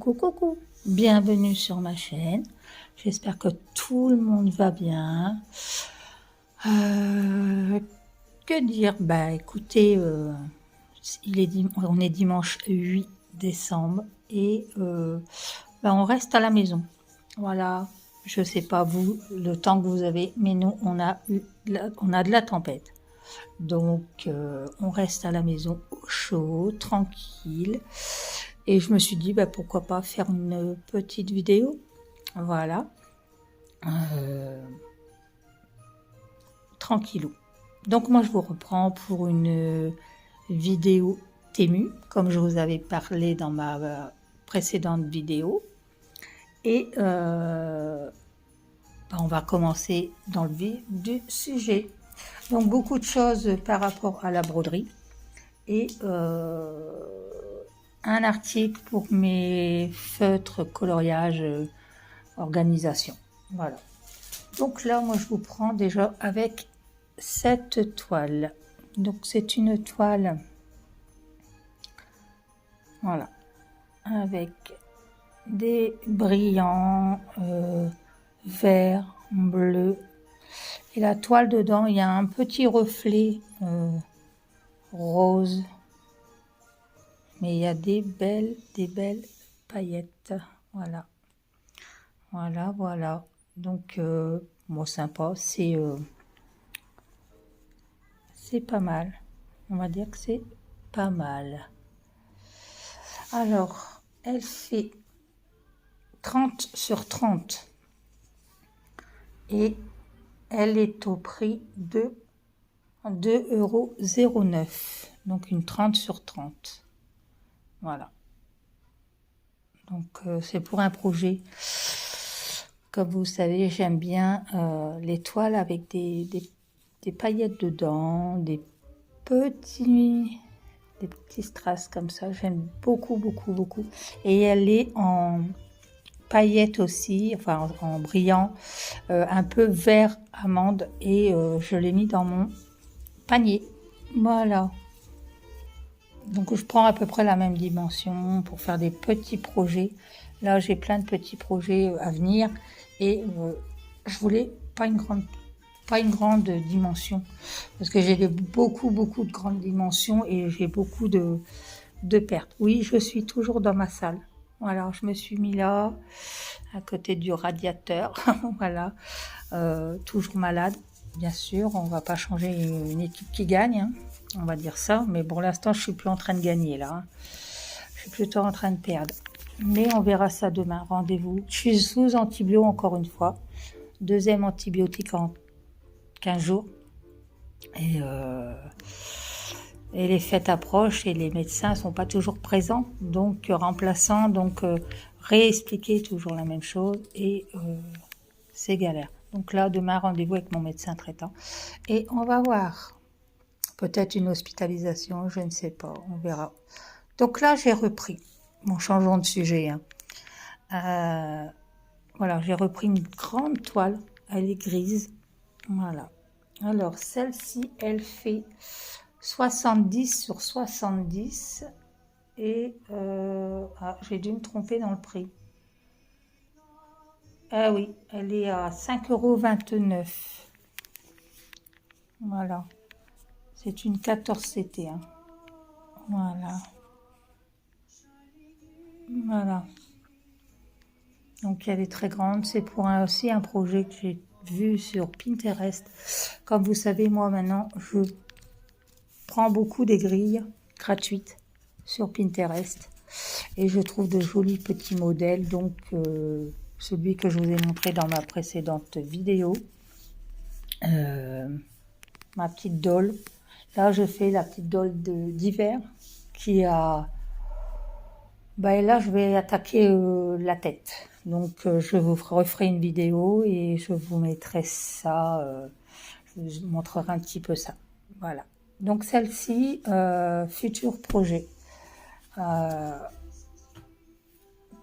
Coucou, bienvenue sur ma chaîne. J'espère que tout le monde va bien. Que dire? Bah écoutez, on est dimanche 8 décembre et on reste à la maison. Voilà, je sais pas vous, le temps que vous avez, mais nous on a de la tempête. Donc on reste à la maison au chaud, tranquille. Et je me suis dit, pourquoi pas faire une petite vidéo. Voilà. Tranquillou. Donc moi, je vous reprends pour une vidéo Temu, comme je vous avais parlé dans ma précédente vidéo. Et on va commencer dans le vif du sujet. Donc beaucoup de choses par rapport à la broderie. Et un article pour mes feutres, coloriage, organisation. Voilà. Donc là, moi, je vous prends déjà avec cette toile. Donc, c'est une toile, voilà, avec des brillants vert, bleu. Et la toile dedans, il y a un petit reflet rose. Mais il y a des belles paillettes. Voilà. Voilà. Donc, sympa. C'est pas mal. On va dire que c'est pas mal. Alors, elle fait 30 sur 30. Et elle est au prix de 2,09 €. Donc, une 30 sur 30. Voilà. Donc, c'est pour un projet. Comme vous savez, j'aime bien les toiles avec des paillettes dedans, des petits strass comme ça. J'aime beaucoup. Et elle est en paillettes aussi, enfin en brillant, un peu vert amande. Et je l'ai mis dans mon panier. Voilà. Donc je prends à peu près la même dimension pour faire des petits projets. Là, j'ai plein de petits projets à venir et je voulais pas une grande dimension parce que j'ai beaucoup de grandes dimensions et j'ai beaucoup de pertes. Oui, je suis toujours dans ma salle. Voilà, je me suis mis là, à côté du radiateur. Voilà, toujours malade. Bien sûr, on va pas changer une équipe qui gagne, hein, on va dire ça. Mais pour l'instant, je suis plus en train de gagner là. Hein. Je suis plutôt en train de perdre. Mais on verra ça demain. Rendez-vous. Je suis sous antibio encore une fois. Deuxième antibiotique en 15 jours. Et les fêtes approchent et les médecins sont pas toujours présents. Donc remplaçant, réexpliquer toujours la même chose et c'est galère. Donc là, demain, rendez-vous avec mon médecin traitant. Et on va voir. Peut-être une hospitalisation, je ne sais pas. On verra. Donc là, j'ai repris. Bon, changeons de sujet. Hein. Voilà, j'ai repris une grande toile. Elle est grise. Voilà. Alors, celle-ci, elle fait 70 sur 70. Et j'ai dû me tromper dans le prix. Ah oui, elle est à 5,29 €. Voilà. C'est une 14 CT. Hein. Voilà. Donc elle est très grande. C'est pour aussi un projet que j'ai vu sur Pinterest. Comme vous savez, moi maintenant, je prends beaucoup des grilles gratuites sur Pinterest. Et je trouve de jolis petits modèles. Donc celui que je vous ai montré dans ma précédente vidéo. Ma petite doll. Là, je fais la petite doll d'hiver qui a... et là, je vais attaquer la tête. Donc, je vous referai une vidéo et je vous mettrai ça. Je vous montrerai un petit peu ça. Voilà. Donc, celle-ci, futur projet.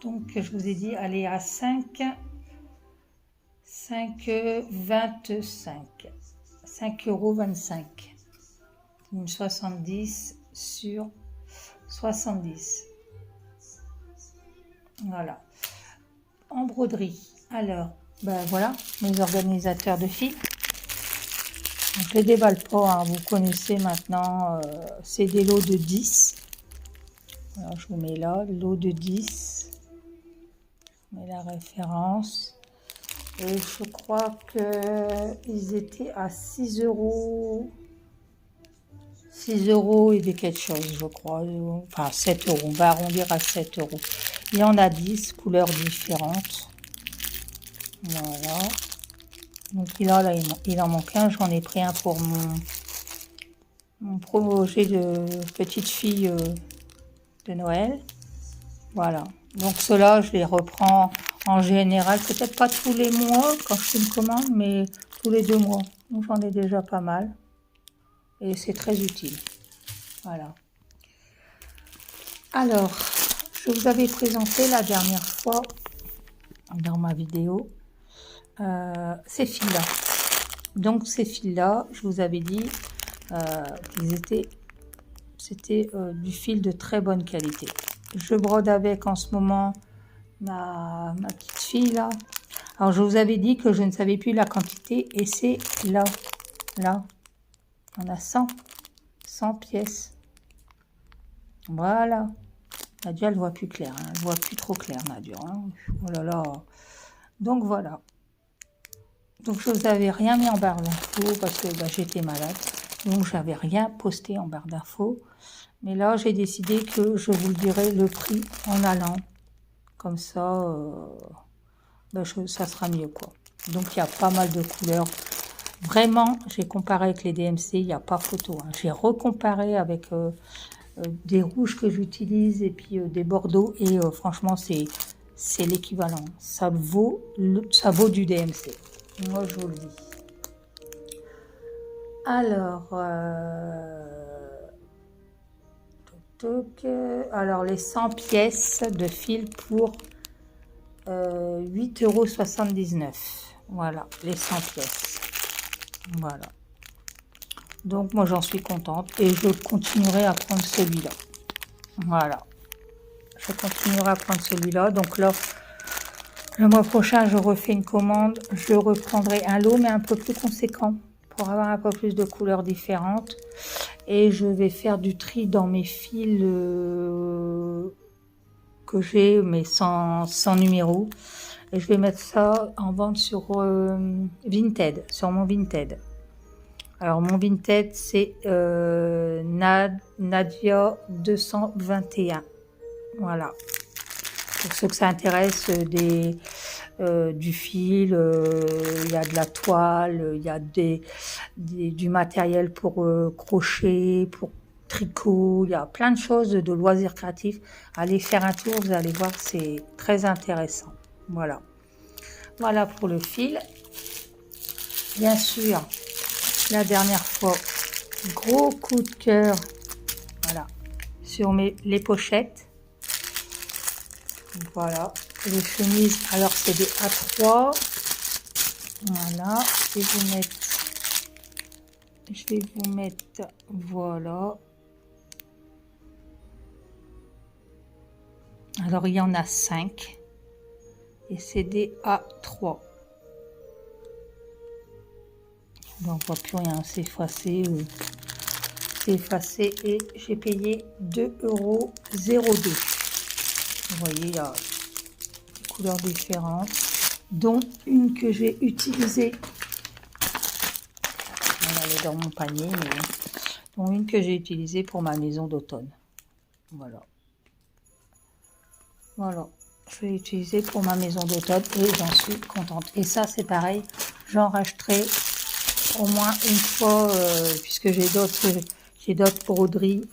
Donc, je vous ai dit, elle est à 5,25 €. Une 70 sur 70. Voilà. En broderie, alors, ben voilà, mes organisateurs de fils. Donc, je les déballe pas, hein, vous connaissez maintenant, c'est des lots de 10. Alors, je vous mets là, lot de 10. Je mets la référence. Et je crois qu'ils étaient à 6 euros. 6 euros et des quelque chose, je crois. Enfin, 7 euros. On va arrondir à 7 euros. Il y en a 10 couleurs différentes. Voilà. Donc là, il en manque un. J'en ai pris un pour mon projet de petite fille de Noël. Voilà. Donc ceux-là, je les reprends en général, peut-être pas tous les mois quand je fais une commande, mais tous les 2 mois. Donc j'en ai déjà pas mal. Et c'est très utile. Voilà. Alors, je vous avais présenté la dernière fois dans ma vidéo ces fils-là. Donc ces fils-là, je vous avais dit, c'était du fil de très bonne qualité. Je brode avec en ce moment ma petite fille là. Alors je vous avais dit que je ne savais plus la quantité et c'est là, on a 100 pièces. Voilà. Nadia, elle voit plus clair, hein. Elle voit plus trop clair, Nadia. Hein. Oh là là. Donc voilà. Donc je vous avais rien mis en barre d'infos parce que j'étais malade. Donc j'avais rien posté en barre d'infos. Mais là, j'ai décidé que je vous dirai le prix en allant. Comme ça, ça sera mieux, quoi. Donc il y a pas mal de couleurs. Vraiment, j'ai comparé avec les DMC, il n'y a pas photo. Hein. J'ai recomparé avec des rouges que j'utilise et puis des bordeaux. Et franchement, c'est l'équivalent. Ça vaut du DMC. Moi, je vous le dis. Alors, alors les 100 pièces de fil pour 8,79 €. Voilà, les 100 pièces. Voilà. Donc, moi, j'en suis contente et je continuerai à prendre celui-là. Voilà. Je continuerai à prendre celui-là. Donc là, le mois prochain, je refais une commande. Je reprendrai un lot, mais un peu plus conséquent pour avoir un peu plus de couleurs différentes. Et je vais faire du tri dans mes fils que j'ai, mais sans numéro. Et je vais mettre ça en vente sur Vinted, sur mon Vinted. Alors, mon Vinted, c'est Nadia 221. Voilà. Pour ceux que ça intéresse, du fil, il y a de la toile, il y a du matériel pour crochet, pour tricot, il y a plein de choses de loisirs créatifs. Allez faire un tour, vous allez voir, c'est très intéressant. Voilà. Voilà pour le fil. Bien sûr, la dernière fois, gros coup de cœur, voilà, sur les pochettes. Voilà, les chemises, alors c'est des A3. Voilà, je vais vous mettre, voilà. Alors il y en a 5 et c'est des A3. On ne voit plus rien, c'est effacé. C'est effacé et j'ai payé 2,02 €. Vous voyez, il y a des couleurs différentes, dont une que j'ai utilisée. Elle est dans mon panier, mais dont une que j'ai utilisée pour ma maison d'automne. Voilà. Voilà. Je l'ai utilisée pour ma maison d'automne et j'en suis contente. Et ça, c'est pareil. J'en rachèterai au moins une fois, puisque j'ai d'autres broderies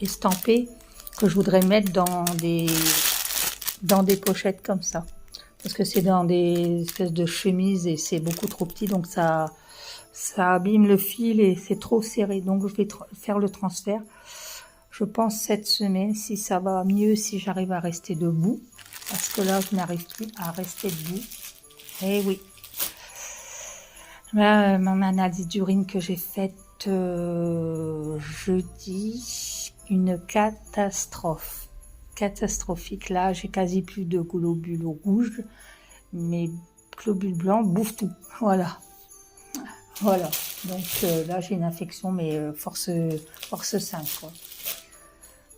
estampées que je voudrais mettre dans des pochettes comme ça. Parce que c'est dans des espèces de chemises et c'est beaucoup trop petit, donc ça abîme le fil et c'est trop serré. Donc je vais faire le transfert. Je pense cette semaine, si ça va mieux, si j'arrive à rester debout. Parce que là, je n'arrive plus à rester debout. Eh oui. Là, mon analyse d'urine que j'ai faite jeudi, une catastrophe. catastrophique. Là, j'ai quasi plus de globules rouges. Mes globules blancs bouffent tout. Voilà. Voilà. Donc là, j'ai une infection, mais force 5, quoi.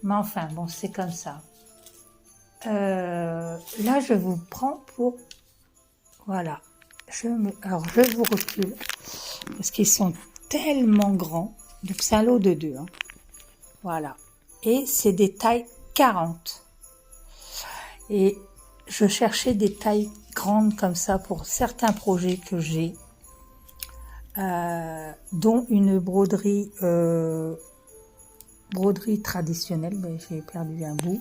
Mais enfin, bon, c'est comme ça. Là, je vous prends pour... Voilà. Alors, je vous recule. Parce qu'ils sont tellement grands. Donc, c'est un lot de 2. Hein. Voilà. Et c'est des tailles 40. Et je cherchais des tailles grandes comme ça pour certains projets que j'ai. Dont une broderie traditionnelle, mais j'ai perdu un bout,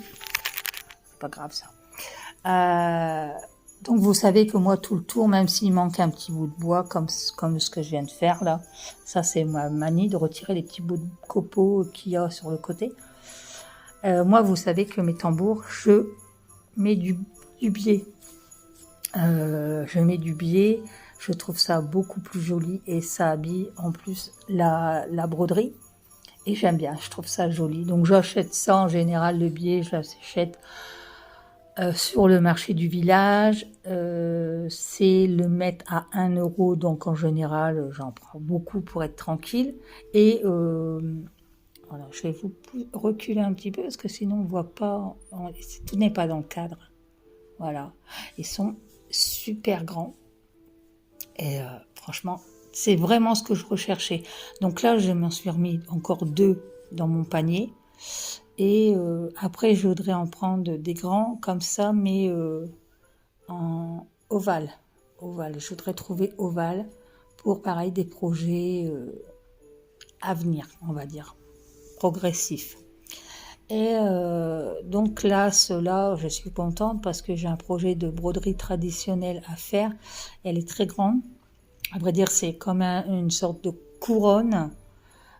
c'est pas grave ça. Donc vous savez que moi tout le tour, même s'il manque un petit bout de bois comme ce que je viens de faire là, ça c'est ma manie de retirer les petits bouts de copeaux qu'il y a sur le côté. Moi vous savez que mes tambours, je mets du biais. Je mets du biais. Je trouve ça beaucoup plus joli et ça habille en plus la broderie. Et j'aime bien, je trouve ça joli. Donc j'achète ça en général, le biais, je l'achète sur le marché du village. C'est le mètre à 1 euro, donc en général j'en prends beaucoup pour être tranquille. Et voilà, je vais vous reculer un petit peu parce que sinon on ne voit pas, tout n'est pas dans le cadre. Voilà, ils sont super grands. Et franchement, c'est vraiment ce que je recherchais. Donc là, je m'en suis remis encore 2 dans mon panier. Et après, je voudrais en prendre des grands comme ça, mais en ovale. Je voudrais trouver ovale pour, pareil, des projets à venir, on va dire, progressifs. Et donc là, cela, je suis contente parce que j'ai un projet de broderie traditionnelle à faire. Elle est très grande. À vrai dire, c'est comme une sorte de couronne.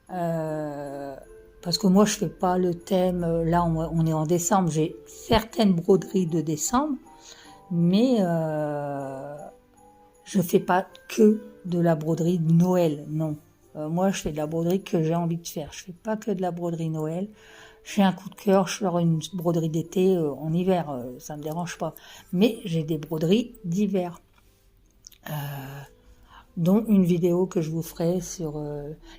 Parce que moi, je fais pas le thème. Là, on est en décembre. J'ai certaines broderies de décembre, mais je fais pas que de la broderie de Noël. Non. Moi, je fais de la broderie que j'ai envie de faire. Je fais pas que de la broderie Noël. J'ai un coup de cœur, je ferai une broderie d'été en hiver, ça me dérange pas. Mais j'ai des broderies d'hiver, dont une vidéo que je vous ferai sur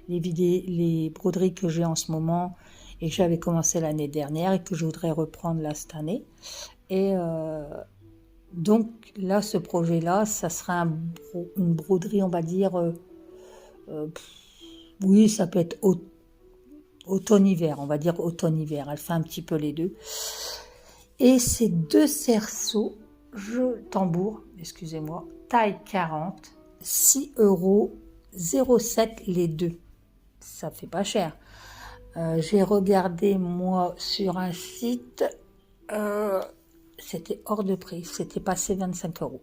les broderies que j'ai en ce moment et que j'avais commencé l'année dernière et que je voudrais reprendre là cette année. Et donc là, ce projet-là, ça sera une broderie, on va dire, oui, ça peut être automne-hiver, on va dire automne-hiver, elle fait un petit peu les deux. Et ces 2 cerceaux, tambour, excusez-moi, taille 40, 6,07 € les 2. Ça fait pas cher. J'ai regardé moi sur un site, c'était hors de prix, c'était passé 25 €.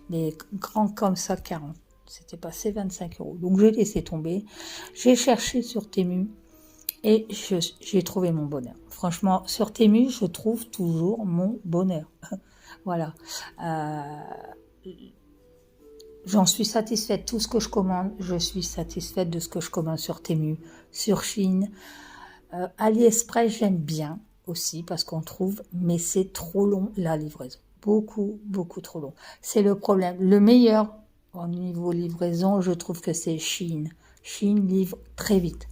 Les grands comme ça, 40, c'était passé 25 €. Donc j'ai laissé tomber, j'ai cherché sur Temu. Et j'ai trouvé mon bonheur. Franchement, sur Temu, je trouve toujours mon bonheur. Voilà. J'en suis satisfaite. Tout ce que je commande, je suis satisfaite de ce que je commande sur Temu, sur Chine. AliExpress, j'aime bien aussi parce qu'on trouve, mais c'est trop long la livraison. Beaucoup, beaucoup trop long. C'est le problème. Le meilleur au niveau livraison, je trouve que c'est Chine. Chine livre très vite.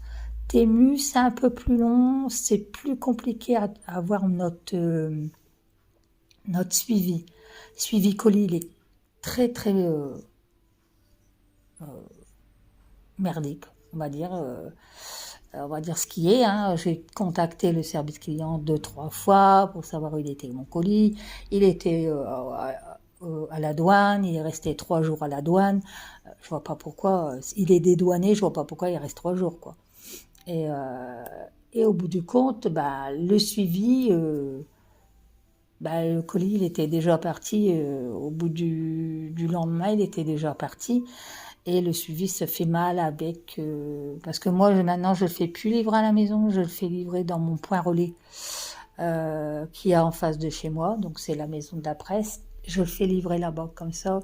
Temu, c'est un peu plus long, c'est plus compliqué à avoir notre suivi. Suivi colis, il est très très merdique, on va dire ce qui est. Hein. J'ai contacté le service client 2-3 fois pour savoir où il était mon colis. Il était à la douane, il est resté 3 jours à la douane. Je vois pas pourquoi, il est dédouané, je vois pas pourquoi il reste 3 jours, quoi. Et au bout du compte, le suivi, le colis, il était déjà parti. Au bout du lendemain, il était déjà parti. Et le suivi se fait mal avec... parce que moi, maintenant, je le fais plus livrer à la maison. Je le fais livrer dans mon point relais qui est en face de chez moi. Donc, c'est la maison de la presse. Je le fais livrer là-bas, comme ça.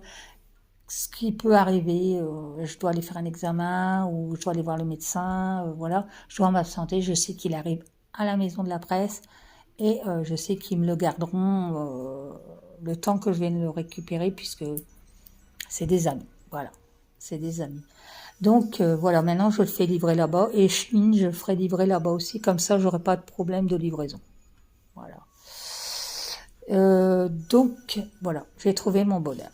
Ce qui peut arriver, je dois aller faire un examen ou je dois aller voir le médecin, voilà, je dois m'absenter, je sais qu'il arrive à la maison de la presse Et je sais qu'ils me le garderont le temps que je vienne le récupérer, puisque c'est des amis. Voilà, c'est des amis. Donc voilà, maintenant je le fais livrer là-bas. Et Chine, je le ferai livrer là-bas aussi. Comme ça, j'aurai pas de problème de livraison. Voilà. Donc voilà, j'ai trouvé mon bonheur.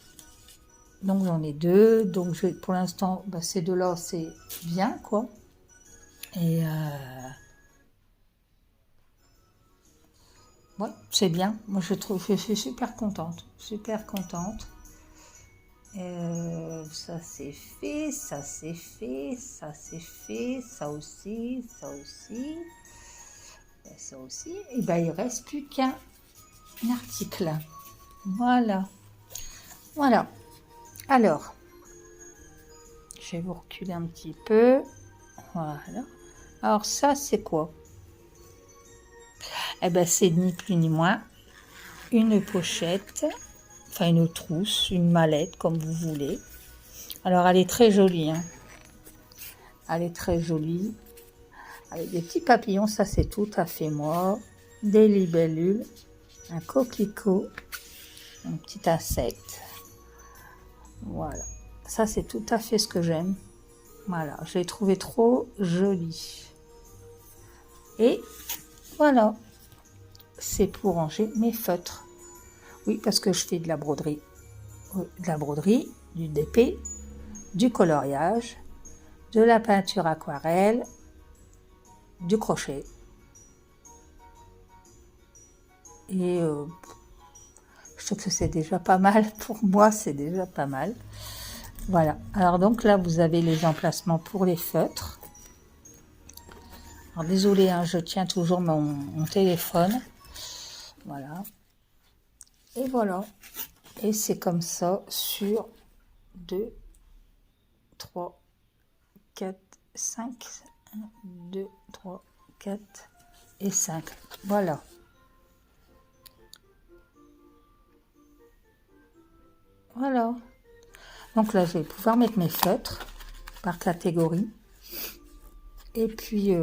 Donc j'en ai deux. Donc pour l'instant, bah, ces deux-là, c'est bien, quoi. Et ouais, c'est bien. Moi, je suis super contente. Super contente. Ça c'est fait, ça c'est fait, ça c'est fait, ça aussi, ça aussi, et ça aussi. Et ben il reste plus qu'un article. Voilà. Voilà. Alors, je vais vous reculer un petit peu. Voilà. Alors ça c'est quoi? Eh ben c'est ni plus ni moins une pochette, enfin une trousse, une mallette comme vous voulez. Alors elle est très jolie, hein. Elle est très jolie. Avec des petits papillons, ça c'est tout à fait moi. Des libellules, un coquelicot, un petit insecte. Voilà. Ça c'est tout à fait ce que j'aime. Voilà, je l'ai trouvé trop joli. Et voilà. C'est pour ranger mes feutres. Oui, parce que je fais de la broderie. De la broderie, du DP, du coloriage, de la peinture aquarelle, du crochet. Et je trouve que c'est déjà pas mal. Pour moi, c'est déjà pas mal. Voilà. Alors donc là, vous avez les emplacements pour les feutres. Alors désolé, hein, je tiens toujours mon téléphone. Voilà. Et voilà. Et c'est comme ça sur 2, 3, 4, 5. 1, 2, 3, 4 et 5. Voilà. Voilà. Donc là, je vais pouvoir mettre mes feutres par catégorie. Et puis,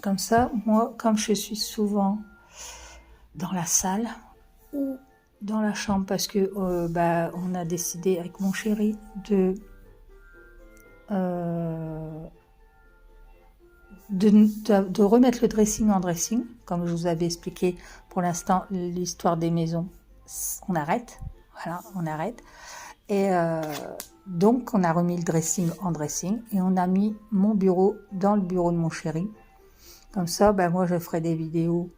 comme ça, moi, comme je suis souvent dans la salle ou dans la chambre, parce que on a décidé avec mon chéri de remettre le dressing en dressing. Comme je vous avais expliqué, pour l'instant, l'histoire des maisons, on arrête. Voilà, on arrête. Et donc, on a remis le dressing en dressing et on a mis mon bureau dans le bureau de mon chéri. Comme ça, moi, je ferai des vidéos.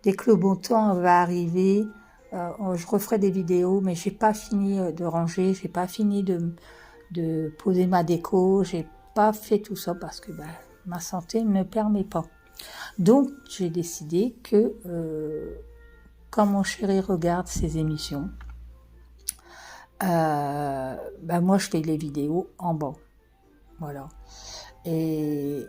Dès que le bon temps va arriver, je referai des vidéos, mais j'ai pas fini de ranger, j'ai pas fini de poser ma déco, j'ai pas fait tout ça parce que ma santé ne me permet pas. Donc, j'ai décidé que quand mon chéri regarde ces émissions, moi je fais les vidéos en bas. Voilà. Et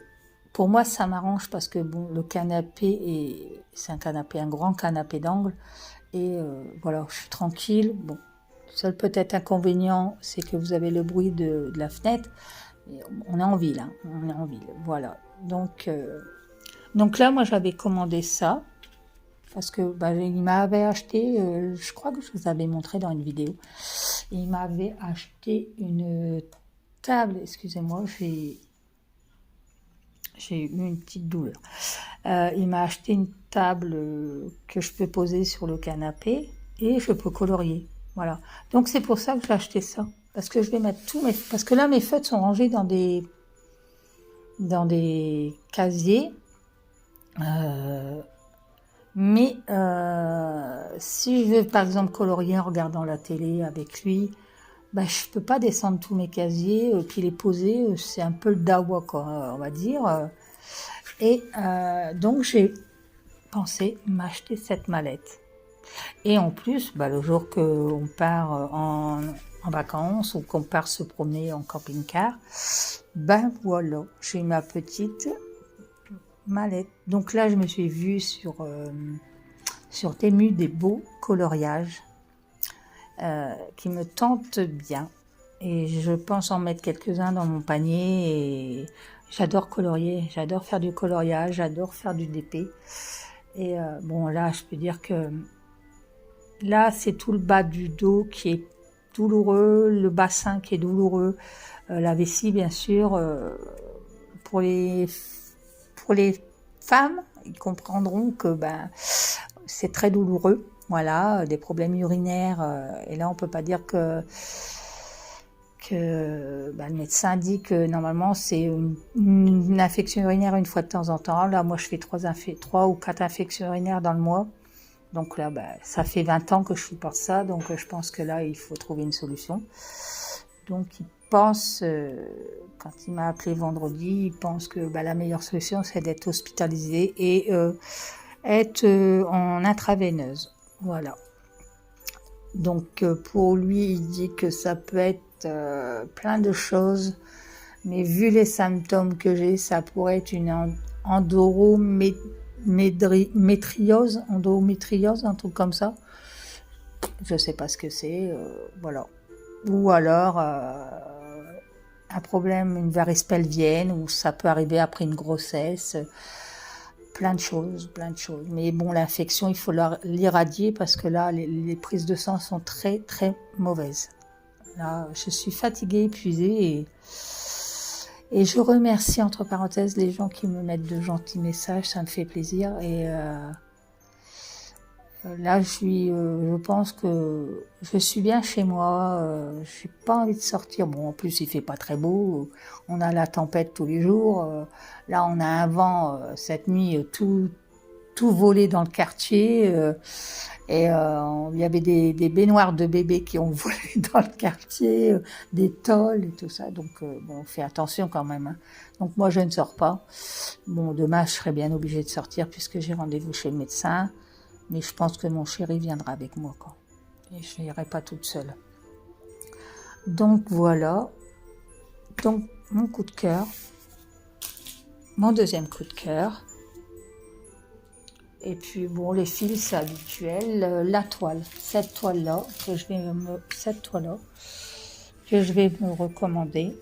pour moi ça m'arrange parce que bon, le canapé c'est un grand canapé d'angle et voilà, je suis tranquille. Bon, seul peut-être inconvénient, c'est que vous avez le bruit de la fenêtre. Et on est en ville, hein, on est en ville. Voilà. Donc là, moi j'avais commandé ça. Parce que il m'avait acheté, je crois que je vous avais montré dans une vidéo, il m'avait acheté une table, excusez-moi, j'ai eu une petite douleur. Il m'a acheté une table que je peux poser sur le canapé et je peux colorier. Voilà. Donc c'est pour ça que j'ai acheté ça. Parce que je vais mettre parce que là mes feutres sont rangés dans des casiers. Mais si je veux par exemple colorier en regardant la télé avec lui, je peux pas descendre tous mes casiers puis les poser, c'est un peu le dawa quoi, on va dire. Et donc j'ai pensé m'acheter cette mallette. Et en plus, le jour qu'on part en vacances ou qu'on part se promener en camping-car, voilà, j'ai ma petite mallette. Donc là, je me suis vue sur Temu des beaux coloriages qui me tentent bien. Et je pense en mettre quelques-uns dans mon panier. Et j'adore colorier, j'adore faire du coloriage, j'adore faire du DP. Et bon, là, je peux dire que là, c'est tout le bas du dos qui est douloureux, le bassin qui est douloureux, la vessie, bien sûr. Pour les femmes, ils comprendront que ben c'est très douloureux. Voilà, des problèmes urinaires. Et là, on peut pas dire que ben, le médecin dit que normalement c'est une infection urinaire une fois de temps en temps. Là, moi, je fais 3 ou 4 infections urinaires dans le mois. Donc là, ben, ça fait 20 ans que je supporte ça. Donc je pense que là, il faut trouver une solution. Donc il pense, quand il m'a appelé vendredi, il pense que ben, la meilleure solution, c'est d'être hospitalisé et être en intraveineuse. Voilà. Donc pour lui, il dit que ça peut être plein de choses, mais vu les symptômes que j'ai, ça pourrait être une endométriose, un truc comme ça. Je sais pas ce que c'est, voilà. Ou alors un problème, une varice pelvienne, ou ça peut arriver après une grossesse. Plein de choses. Mais bon, l'infection, il faut l'irradier parce que là, les prises de sang sont très, très mauvaises. Là, je suis fatiguée, épuisée et je remercie, entre parenthèses, les gens qui me mettent de gentils messages, ça me fait plaisir. Et là, je pense que je suis bien chez moi. Je n'ai pas envie de sortir. Bon, en plus, il fait pas très beau. On a la tempête tous les jours. Là, on a un vent cette nuit, tout volé dans le quartier. Et il y avait des baignoires de bébés qui ont volé dans le quartier, des tôles et tout ça. Donc, bon, on fait attention quand même. Hein. Donc, moi, je ne sors pas. Bon, demain, je serai bien obligée de sortir puisque j'ai rendez-vous chez le médecin. Mais je pense que mon chéri viendra avec moi, quoi. Et je n'irai pas toute seule. Donc, voilà. Donc, mon coup de cœur. Mon deuxième coup de cœur. Et puis, bon, les fils, c'est habituel. La toile. Cette toile-là, que je vais me recommander.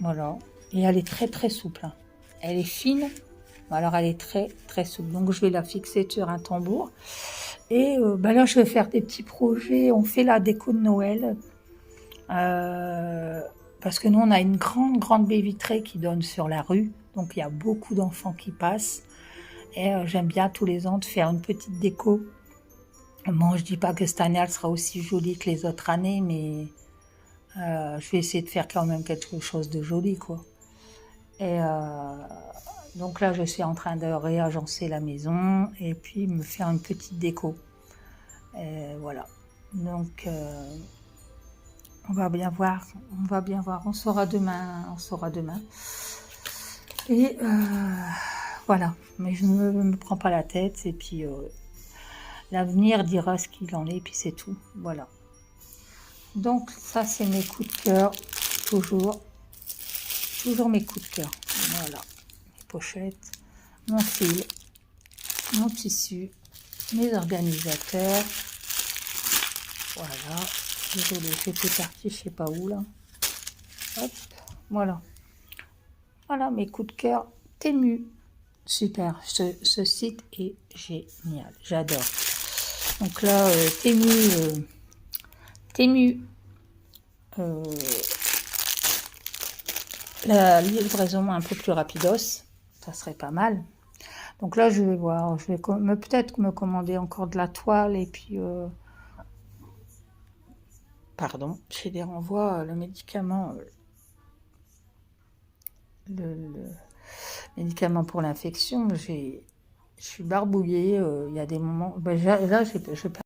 Voilà. Et elle est très, très souple. Hein. Elle est fine. Alors, elle est très, très souple. Donc, je vais la fixer sur un tambour. Et ben là, je vais faire des petits projets. On fait la déco de Noël. Parce que nous, on a une grande baie vitrée qui donne sur la rue. Donc, il y a beaucoup d'enfants qui passent. Et j'aime bien tous les ans de faire une petite déco. Bon, je dis pas que cette année, elle sera aussi jolie que les autres années, mais je vais essayer de faire quand même quelque chose de joli, quoi. Et donc là, je suis en train de réagencer la maison et puis me faire une petite déco. Et voilà. Donc, on va bien voir. On saura demain. Et voilà. Mais je ne me prends pas la tête. Et puis, l'avenir dira ce qu'il en est. Et puis, c'est tout. Voilà. Donc, ça, c'est mes coups de cœur. Toujours mes coups de cœur. Voilà. Mes pochettes, mon fil, mon tissu, mes organisateurs. Voilà. Désolée, j'étais partie, je sais pas où là. Hop, voilà. Voilà mes coups de cœur. Temu. Super, ce site est génial. J'adore. Donc là, Temu. La livraison un peu plus rapidos. Ça serait pas mal. Donc là, je vais voir. Je vais peut-être me commander encore de la toile et puis... Pardon, j'ai des renvois, le médicament, le médicament pour l'infection, je suis barbouillée, il y a des moments, ben là, je perds